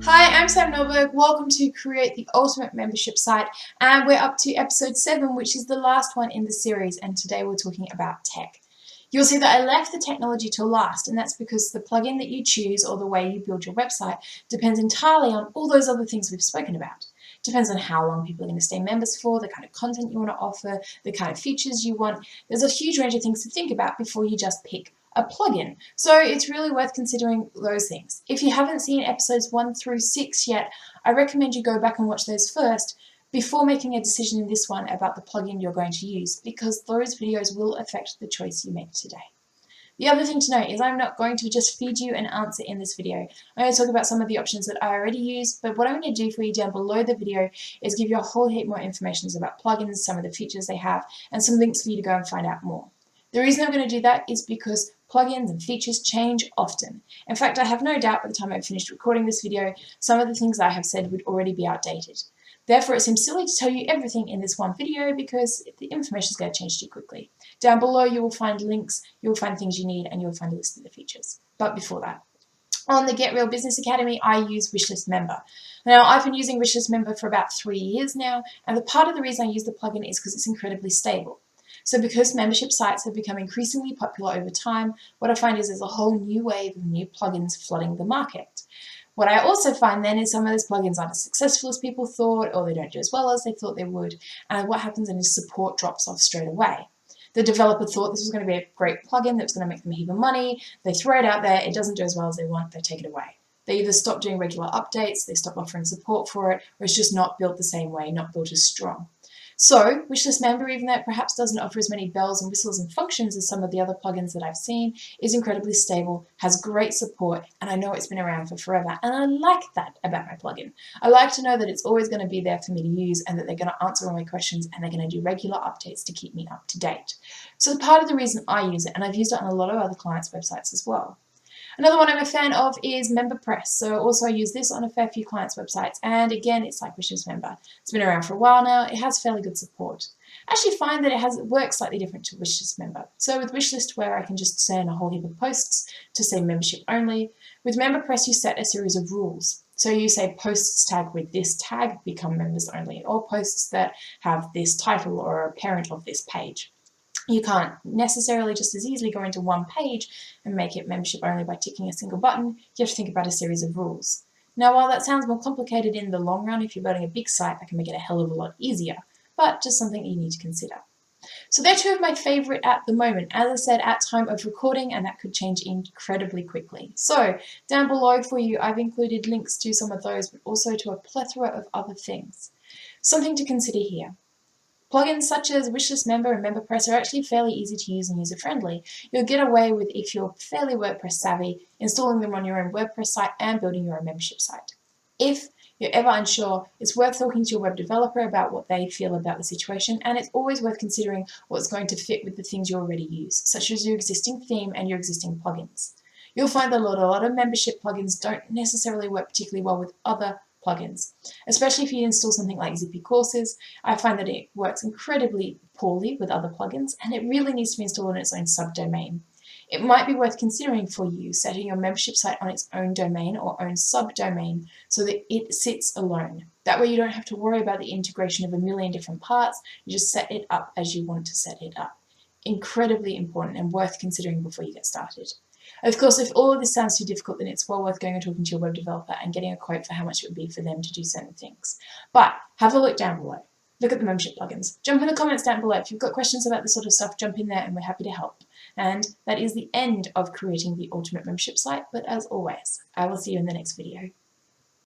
Hi, I'm Sam Norberg. Welcome to Create the Ultimate Membership Site, and we're up to episode 7, which is the last one in the series, and today we're talking about tech. You'll see that I left the technology till last, and that's because the plugin that you choose or the way you build your website depends entirely on all those other things we've spoken about. Depends on how long people are going to stay members for, the kind of content you want to offer, the kind of features you want. There's a huge range of things to think about before you just pick a plugin. So it's really worth considering those things. If you haven't seen episodes 1 through 6 yet, I recommend you go back and watch those first before making a decision in this one about the plugin you're going to use, because those videos will affect the choice you make today. The other thing to note is I'm not going to just feed you an answer in this video. I'm going to talk about some of the options that I already use, but what I'm going to do for you down below the video is give you a whole heap more information about plugins, some of the features they have, and some links for you to go and find out more. The reason I'm going to do that is because plugins and features change often. In fact, I have no doubt by the time I've finished recording this video, some of the things I have said would already be outdated. Therefore, it seems silly to tell you everything in this one video because the information is going to change too quickly. Down below, you will find links, you'll find things you need, and you'll find a list of the features. But before that, on the Get Real Business Academy, I use Wishlist Member. Now, I've been using Wishlist Member for about 3 years now, and the part of the reason I use the plugin is because it's incredibly stable. So because membership sites have become increasingly popular over time, what I find is there's a whole new wave of new plugins flooding the market. What I also find then is some of those plugins aren't as successful as people thought, or they don't do as well as they thought they would, and what happens then is support drops off straight away. The developer thought this was going to be a great plugin that was going to make them a heap of money, they throw it out there, it doesn't do as well as they want, they take it away. They either stop doing regular updates, they stop offering support for it, or it's just not built the same way, not built as strong. So, Wishlist Member, even though it perhaps doesn't offer as many bells and whistles and functions as some of the other plugins that I've seen, is incredibly stable, has great support, and I know it's been around for forever, and I like that about my plugin. I like to know that it's always going to be there for me to use and that they're going to answer all my questions and they're going to do regular updates to keep me up to date. So part of the reason I use it, and I've used it on a lot of other clients' websites as well. Another one I'm a fan of is MemberPress. So also I use this on a fair few clients' websites, and again, it's like Wishlist Member. It's been around for a while now. It has fairly good support. I actually find that it works slightly different to Wishlist Member. So with Wishlist, where I can just send a whole heap of posts to say membership only, with MemberPress you set a series of rules. So you say posts tagged with this tag become members only, or posts that have this title or a parent of this page. You can't necessarily just as easily go into one page and make it membership only by ticking a single button. You have to think about a series of rules. Now, while that sounds more complicated in the long run, if you're building a big site, that can make it a hell of a lot easier, but just something you need to consider. So they're two of my favorite at the moment, as I said, at time of recording, and that could change incredibly quickly. So down below for you, I've included links to some of those, but also to a plethora of other things. Something to consider here. Plugins such as Wishlist Member and MemberPress are actually fairly easy to use and user-friendly. You'll get away with, if you're fairly WordPress savvy, installing them on your own WordPress site and building your own membership site. If you're ever unsure, it's worth talking to your web developer about what they feel about the situation, and it's always worth considering what's going to fit with the things you already use, such as your existing theme and your existing plugins. You'll find that a lot of membership plugins don't necessarily work particularly well with other plugins, especially if you install something like Zippy Courses. I find that it works incredibly poorly with other plugins, and it really needs to be installed on its own subdomain. It might be worth considering for you setting your membership site on its own domain or own subdomain so that it sits alone. That way you don't have to worry about the integration of a million different parts, you just set it up as you want to set it up. Incredibly important and worth considering before you get started. Of course, if all of this sounds too difficult, then it's well worth going and talking to your web developer and getting a quote for how much it would be for them to do certain things. But have a look down below. Look at the membership plugins. Jump in the comments down below. If you've got questions about this sort of stuff, jump in there and we're happy to help. And that is the end of creating the ultimate membership site. But as always, I will see you in the next video.